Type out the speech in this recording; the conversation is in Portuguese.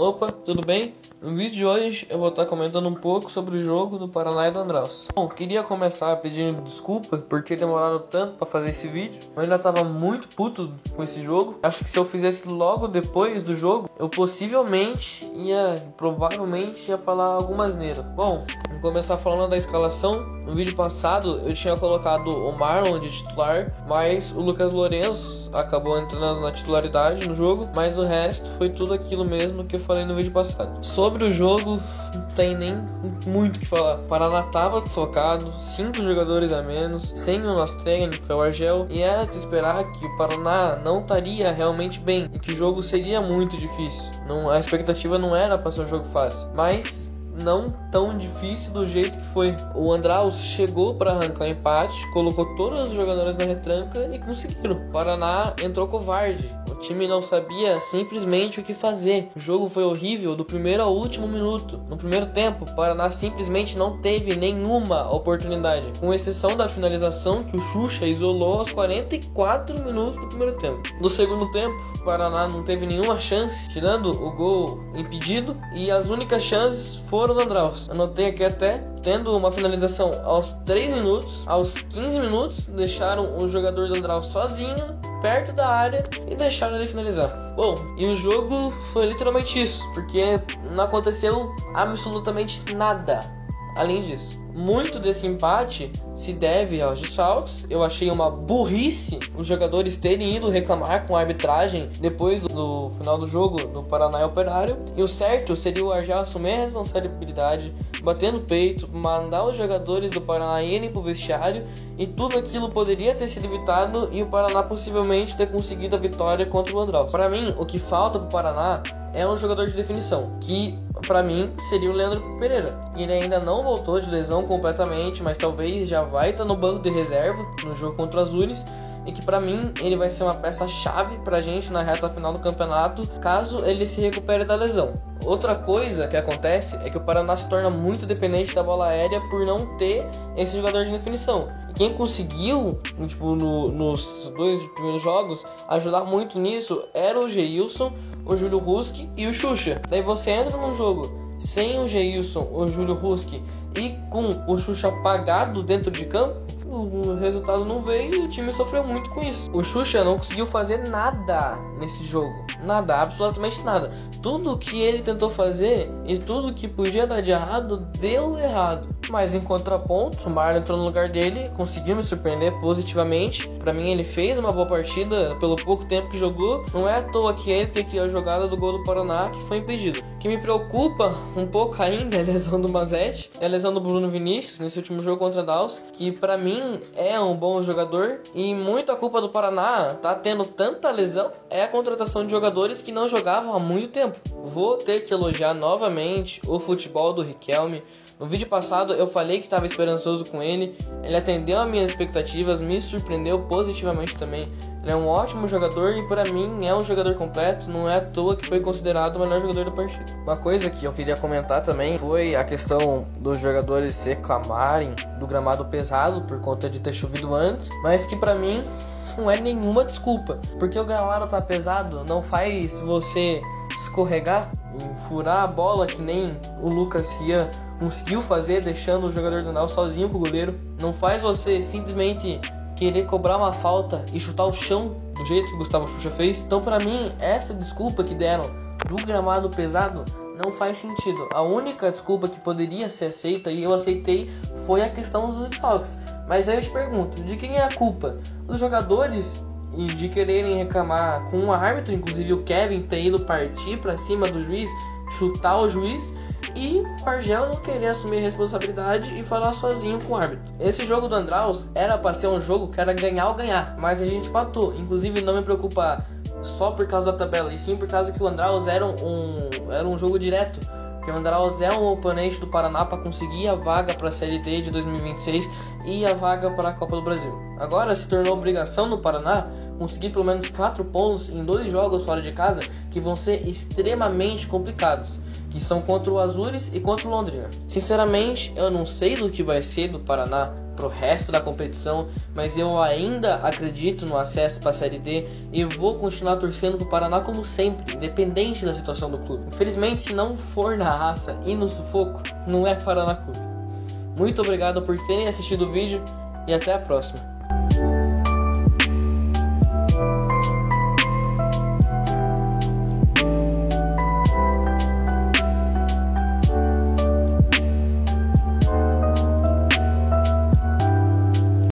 Opa, tudo bem? No vídeo de hoje eu vou estar comentando um pouco sobre o jogo do Paraná e do Andraus. Bom, queria começar pedindo desculpa porque demoraram tanto para fazer esse vídeo. Eu ainda tava muito puto com esse jogo. Acho que se eu fizesse logo depois do jogo, eu provavelmente ia falar alguma asneira. Bom, vou começar falando da escalação. No vídeo passado eu tinha colocado o Marlon de titular, mas o Lucas Lourenço acabou entrando na titularidade no jogo, mas o resto foi tudo aquilo mesmo que eu falei no vídeo passado. Sobre o jogo, não tem nem muito o que falar. O Paraná tava desfocado, 5 jogadores a menos, sem o nosso técnico, o Argel, e era de esperar que o Paraná não estaria realmente bem e que o jogo seria muito difícil. A expectativa não era para ser um jogo fácil, mas não tão difícil do jeito que foi. O Andraus chegou para arrancar o empate, colocou todos os jogadores na retranca e conseguiram. O Paraná entrou covarde. O time não sabia simplesmente o que fazer. O jogo foi horrível do primeiro ao último minuto. No primeiro tempo, o Paraná simplesmente não teve nenhuma oportunidade, com exceção da finalização que o Xuxa isolou aos 44 minutos do primeiro tempo. No segundo tempo, o Paraná não teve nenhuma chance, tirando o gol impedido, e as únicas chances foram do Andraus. Anotei aqui até, tendo uma finalização aos 3 minutos, aos 15 minutos, deixaram o jogador do Andraus sozinho, perto da área, e deixaram ele finalizar. Bom, e o jogo foi literalmente isso, porque não aconteceu absolutamente nada além disso. Muito desse empate se deve aos desfalques. Eu achei uma burrice os jogadores terem ido reclamar com a arbitragem depois do final do jogo do Paraná e Operário. E o certo seria o Argel assumir a responsabilidade, bater no peito, mandar os jogadores do Paraná irem pro vestiário, e tudo aquilo poderia ter sido evitado e o Paraná possivelmente ter conseguido a vitória contra o Andraus. Para mim, o que falta pro Paraná é um jogador de definição, que pra mim seria o Leandro Pereira. Ele ainda não voltou de lesão completamente, mas talvez já vai estar no banco de reserva no jogo contra o Azures, e que pra mim ele vai ser uma peça-chave pra gente na reta final do campeonato, caso ele se recupere da lesão. Outra coisa que acontece é que o Paraná se torna muito dependente da bola aérea por não ter esse jogador de definição. E quem conseguiu, nos 2 primeiros jogos, ajudar muito nisso era o Geilson, o Júlio Ruski e o Xuxa. Daí você entra num jogo sem o Geilson, o Júlio Ruski e com o Xuxa apagado dentro de campo, o resultado não veio e o time sofreu muito com isso. O Xuxa não conseguiu fazer nada nesse jogo. Nada, absolutamente nada. Tudo que ele tentou fazer e tudo que podia dar de errado, deu errado. Mas em contraponto, o Marlon entrou no lugar dele, conseguiu me surpreender positivamente. Pra mim ele fez uma boa partida pelo pouco tempo que jogou. Não é à toa que ele que criou a jogada do gol do Paraná, que foi impedido. O que me preocupa um pouco ainda é a lesão do Mazete, é a lesão do Bruno Vinícius nesse último jogo contra a Daus, que pra mim é um bom jogador, e muita culpa do Paraná tá tendo tanta lesão é a contratação de jogadores que não jogavam há muito tempo. Vou ter que elogiar novamente o futebol do Riquelme. No vídeo passado eu falei que estava esperançoso com ele, ele atendeu às minhas expectativas, me surpreendeu positivamente também. Ele é um ótimo jogador e para mim é um jogador completo, não é à toa que foi considerado o melhor jogador da partida. Uma coisa que eu queria comentar também foi a questão dos jogadores reclamarem do gramado pesado por conta de ter chovido antes, mas que para mim não é nenhuma desculpa, porque o gramado tá pesado não faz você escorregar e furar a bola que nem o Lucas Rian conseguiu fazer, deixando o jogador do Andraus sozinho com o goleiro. Não faz você simplesmente querer cobrar uma falta e chutar o chão do jeito que o Gustavo Xuxa fez. Então pra mim, essa desculpa que deram do gramado pesado não faz sentido. A única desculpa que poderia ser aceita, e eu aceitei, foi a questão dos desfalques. Mas aí eu te pergunto, de quem é a culpa? Dos jogadores e de quererem reclamar com o árbitro, inclusive o Kevin ter ido partir pra cima do juiz, chutar o juiz, e o Argel não querer assumir a responsabilidade e falar sozinho com o árbitro. Esse jogo do Andraus era pra ser um jogo que era ganhar ou ganhar, mas a gente empatou. Inclusive não me preocupa só por causa da tabela, e sim por causa que o Andraus era um jogo direto, que o Andraus é um oponente do Paraná para conseguir a vaga para a Série D de 2026 e a vaga para a Copa do Brasil. Agora se tornou obrigação no Paraná conseguir pelo menos 4 pontos em 2 jogos fora de casa que vão ser extremamente complicados, que são contra o Azures e contra o Londrina. Sinceramente, eu não sei do que vai ser do Paraná pro resto da competição, mas eu ainda acredito no acesso para a Série D e vou continuar torcendo pro Paraná como sempre, independente da situação do clube. Infelizmente, se não for na raça e no sufoco, não é Paraná Clube. Muito obrigado por terem assistido o vídeo e até a próxima.